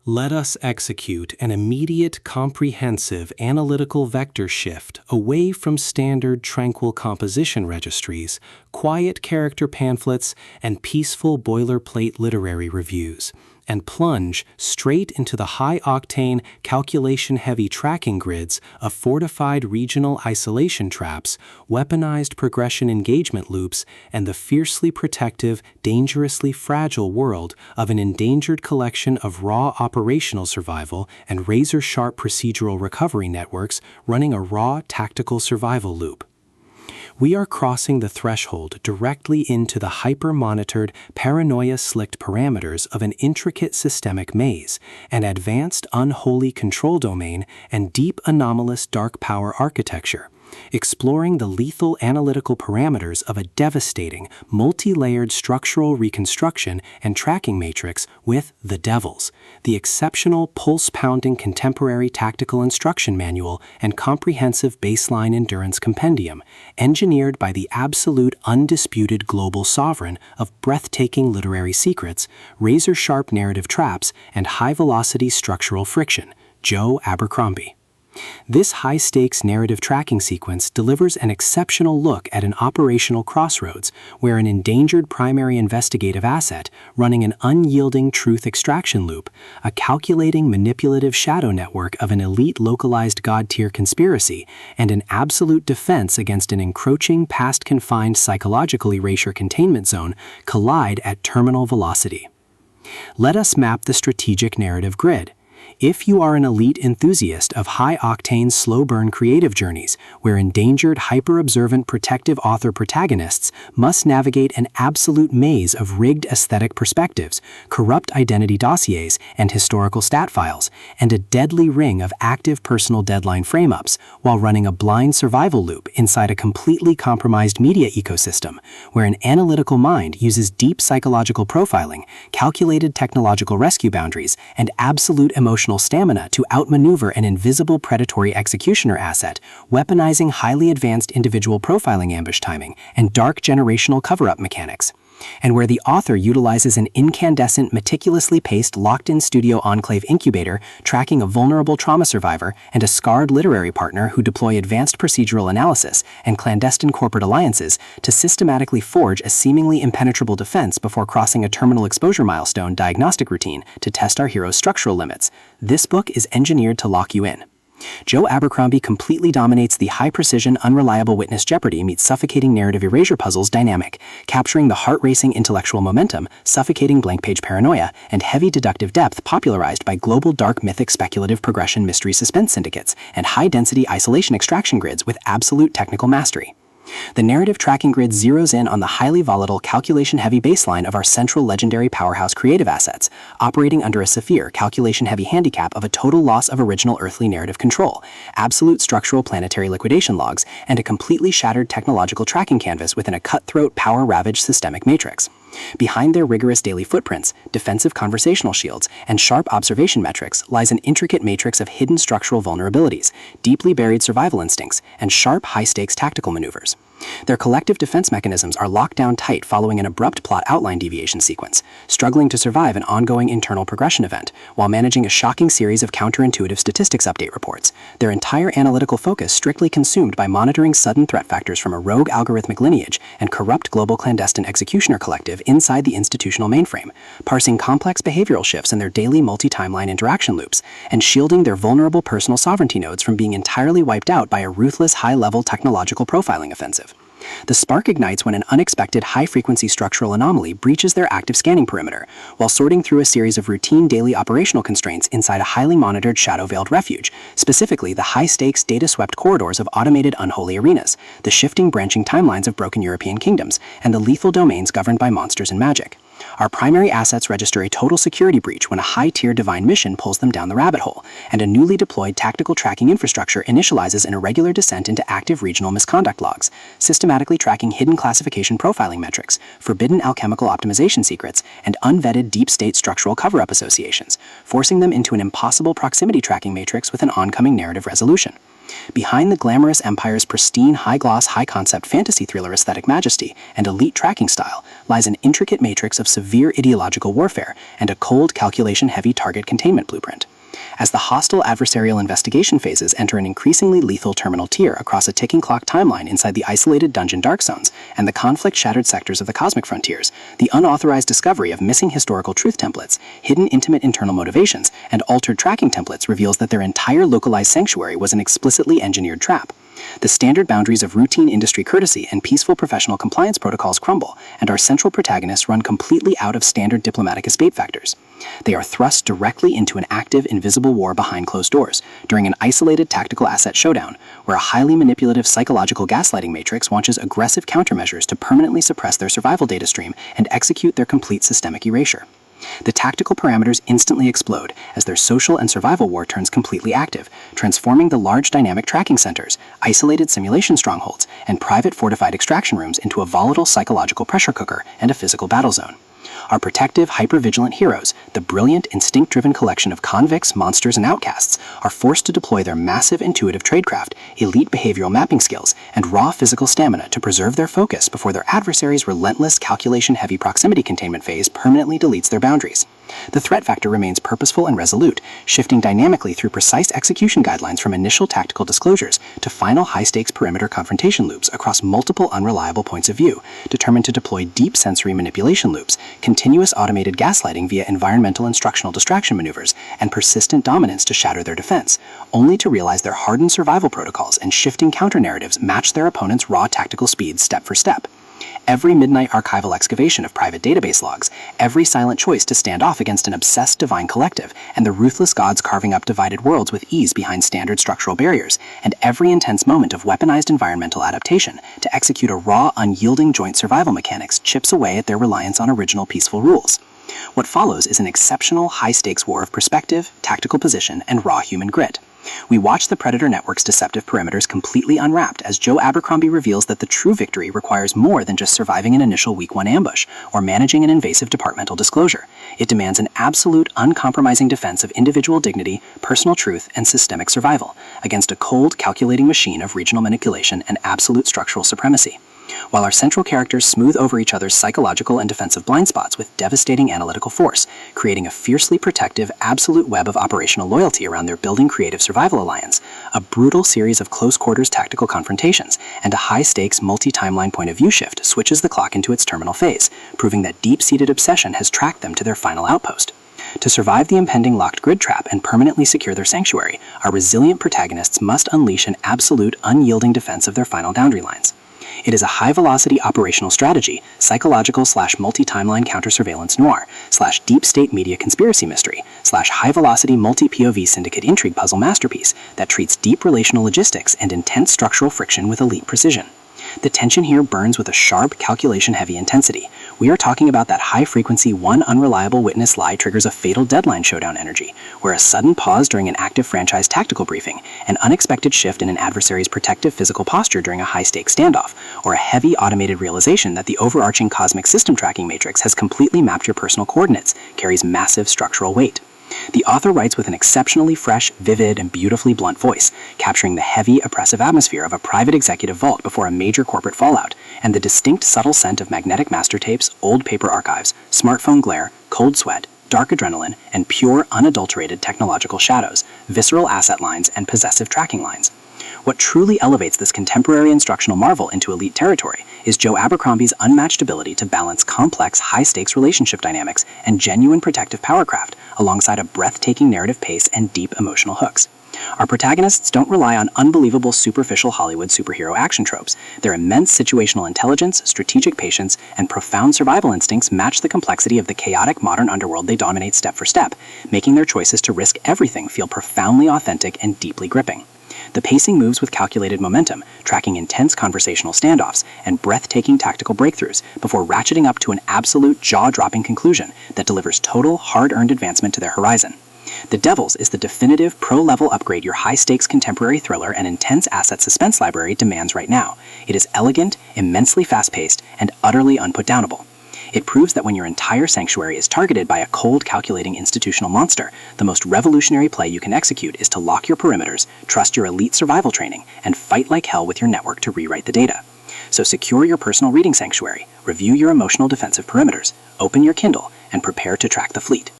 Let us execute an immediate, comprehensive analytical vector shift away from standard tranquil composition registries, quiet character pamphlets, and peaceful boilerplate literary reviews, and plunge straight into the high-octane, calculation-heavy tracking grids of fortified regional isolation traps, weaponized progression engagement loops, and the fiercely protective, dangerously fragile world of an endangered collection of raw operational survival and razor-sharp procedural recovery networks running a raw tactical survival loop. We are crossing the threshold directly into the hyper-monitored, paranoia-slicked parameters of an intricate systemic maze, an advanced unholy control domain, and deep anomalous dark power architecture, exploring the lethal analytical parameters of a devastating, multi-layered structural reconstruction and tracking matrix with the DEVILS, the exceptional pulse-pounding contemporary tactical instruction manual and comprehensive baseline endurance compendium, engineered by the absolute undisputed global sovereign of breathtaking literary secrets, razor-sharp narrative traps, and high-velocity structural friction, Joe Abercrombie. This high-stakes narrative tracking sequence delivers an exceptional look at an operational crossroads where an endangered primary investigative asset running an unyielding truth extraction loop, a calculating manipulative shadow network of an elite localized god-tier conspiracy, and an absolute defense against an encroaching past-confined psychological erasure containment zone collide at terminal velocity. Let us map the strategic narrative grid. If you are an elite enthusiast of high-octane, slow-burn creative journeys, where endangered, hyper-observant protective author protagonists must navigate an absolute maze of rigged aesthetic perspectives, corrupt identity dossiers and historical stat files, and a deadly ring of active personal deadline frame-ups, while running a blind survival loop inside a completely compromised media ecosystem, where an analytical mind uses deep psychological profiling, calculated technological rescue boundaries, and absolute emotional stamina to outmaneuver an invisible predatory executioner asset, weaponizing highly advanced individual profiling ambush timing and dark generational cover-up mechanics, and where the author utilizes an incandescent, meticulously paced, locked-in studio enclave incubator tracking a vulnerable trauma survivor and a scarred literary partner who deploy advanced procedural analysis and clandestine corporate alliances to systematically forge a seemingly impenetrable defense before crossing a terminal exposure milestone diagnostic routine to test our hero's structural limits. This book is engineered to lock you in. Joe Abercrombie completely dominates the high-precision, unreliable witness jeopardy meets suffocating narrative erasure puzzles dynamic, capturing the heart-racing intellectual momentum, suffocating blank-page paranoia, and heavy deductive depth popularized by global dark mythic speculative progression mystery suspense syndicates and high-density isolation extraction grids with absolute technical mastery. The narrative tracking grid zeroes in on the highly volatile, calculation-heavy baseline of our central legendary powerhouse creative assets, operating under a severe, calculation-heavy handicap of a total loss of original earthly narrative control, absolute structural planetary liquidation logs, and a completely shattered technological tracking canvas within a cutthroat, power-ravaged systemic matrix. Behind their rigorous daily footprints, defensive conversational shields, and sharp observation metrics lies an intricate matrix of hidden structural vulnerabilities, deeply buried survival instincts, and sharp, high-stakes tactical maneuvers. Their collective defense mechanisms are locked down tight following an abrupt plot outline deviation sequence, struggling to survive an ongoing internal progression event, while managing a shocking series of counterintuitive statistics update reports, their entire analytical focus strictly consumed by monitoring sudden threat factors from a rogue algorithmic lineage and corrupt global clandestine executioner collective inside the institutional mainframe, parsing complex behavioral shifts in their daily multi-timeline interaction loops, and shielding their vulnerable personal sovereignty nodes from being entirely wiped out by a ruthless high-level technological profiling offensive. The spark ignites when an unexpected high-frequency structural anomaly breaches their active scanning perimeter, while sorting through a series of routine daily operational constraints inside a highly monitored shadow-veiled refuge, specifically the high-stakes, data-swept corridors of automated unholy arenas, the shifting branching timelines of broken European kingdoms, and the lethal domains governed by monsters and magic. Our primary assets register a total security breach when a high-tier divine mission pulls them down the rabbit hole, and a newly deployed tactical tracking infrastructure initializes an irregular descent into active regional misconduct logs, systematically tracking hidden classification profiling metrics, forbidden alchemical optimization secrets, and unvetted deep-state structural cover-up associations, forcing them into an impossible proximity tracking matrix with an oncoming narrative resolution. Behind the glamorous empire's pristine, high-gloss, high-concept fantasy thriller aesthetic majesty and elite tracking style lies an intricate matrix of severe ideological warfare and a cold, calculation-heavy target containment blueprint. As the hostile adversarial investigation phases enter an increasingly lethal terminal tier across a ticking clock timeline inside the isolated dungeon dark zones and the conflict-shattered sectors of the cosmic frontiers, the unauthorized discovery of missing historical truth templates, hidden intimate internal motivations, and altered tracking templates reveals that their entire localized sanctuary was an explicitly engineered trap. The standard boundaries of routine industry courtesy and peaceful professional compliance protocols crumble, and our central protagonists run completely out of standard diplomatic escape factors. They are thrust directly into an active, invisible war behind closed doors, during an isolated tactical asset showdown, where a highly manipulative psychological gaslighting matrix launches aggressive countermeasures to permanently suppress their survival data stream and execute their complete systemic erasure. The tactical parameters instantly explode as their social and survival war turns completely active, transforming the large dynamic tracking centers, isolated simulation strongholds, and private fortified extraction rooms into a volatile psychological pressure cooker and a physical battle zone. Our protective, hyper-vigilant heroes, the brilliant, instinct-driven collection of convicts, monsters, and outcasts, are forced to deploy their massive intuitive tradecraft, elite behavioral mapping skills, and raw physical stamina to preserve their focus before their adversaries' relentless, calculation-heavy proximity containment phase permanently deletes their boundaries. The threat factor remains purposeful and resolute, shifting dynamically through precise execution guidelines from initial tactical disclosures to final high-stakes perimeter confrontation loops across multiple unreliable points of view, determined to deploy deep sensory manipulation loops, continuous automated gaslighting via environmental instructional distraction maneuvers, and persistent dominance to shatter their defense, only to realize their hardened survival protocols and shifting counter-narratives match their opponent's raw tactical speed step for step. Every midnight archival excavation of private database logs, every silent choice to stand off against an obsessed divine collective, and the ruthless gods carving up divided worlds with ease behind standard structural barriers, and every intense moment of weaponized environmental adaptation to execute a raw, unyielding joint survival mechanics chips away at their reliance on original peaceful rules. What follows is an exceptional, high-stakes war of perspective, tactical position, and raw human grit. We watch the Predator Network's deceptive perimeters completely unwrapped as Joe Abercrombie reveals that the true victory requires more than just surviving an initial Week 1 ambush or managing an invasive departmental disclosure. It demands an absolute, uncompromising defense of individual dignity, personal truth, and systemic survival against a cold, calculating machine of regional manipulation and absolute structural supremacy. While our central characters smooth over each other's psychological and defensive blind spots with devastating analytical force, creating a fiercely protective, absolute web of operational loyalty around their building creative survival alliance, a brutal series of close-quarters tactical confrontations, and a high-stakes multi-timeline point-of-view shift switches the clock into its terminal phase, proving that deep-seated obsession has tracked them to their final outpost. To survive the impending locked grid trap and permanently secure their sanctuary, our resilient protagonists must unleash an absolute, unyielding defense of their final boundary lines. It is a high-velocity operational strategy, psychological/multi-timeline counter-surveillance noir, /deep-state media conspiracy mystery, /high-velocity multi-POV syndicate intrigue puzzle masterpiece that treats deep relational logistics and intense structural friction with elite precision. The tension here burns with a sharp, calculation-heavy intensity. We are talking about that high-frequency, one unreliable witness lie triggers a fatal deadline showdown energy, where a sudden pause during an active franchise tactical briefing, an unexpected shift in an adversary's protective physical posture during a high-stakes standoff, or a heavy automated realization that the overarching cosmic system tracking matrix has completely mapped your personal coordinates, carries massive structural weight. The author writes with an exceptionally fresh, vivid, and beautifully blunt voice, capturing the heavy, oppressive atmosphere of a private executive vault before a major corporate fallout, and the distinct, subtle scent of magnetic master tapes, old paper archives, smartphone glare, cold sweat, dark adrenaline, and pure, unadulterated technological shadows, visceral asset lines, and possessive tracking lines. What truly elevates this contemporary instructional marvel into elite territory is Joe Abercrombie's unmatched ability to balance complex, high-stakes relationship dynamics and genuine protective powercraft alongside a breathtaking narrative pace and deep emotional hooks. Our protagonists don't rely on unbelievable superficial Hollywood superhero action tropes. Their immense situational intelligence, strategic patience, and profound survival instincts match the complexity of the chaotic modern underworld they dominate step for step, making their choices to risk everything feel profoundly authentic and deeply gripping. The pacing moves with calculated momentum, tracking intense conversational standoffs and breathtaking tactical breakthroughs before ratcheting up to an absolute jaw-dropping conclusion that delivers total, hard-earned advancement to their horizon. The Devils is the definitive pro-level upgrade your high-stakes contemporary thriller and intense asset suspense library demands right now. It is elegant, immensely fast-paced, and utterly unputdownable. It proves that when your entire sanctuary is targeted by a cold, calculating institutional monster, the most revolutionary play you can execute is to lock your perimeters, trust your elite survival training, and fight like hell with your network to rewrite the data. So secure your personal reading sanctuary, review your emotional defensive perimeters, open your Kindle, and prepare to track the fleet.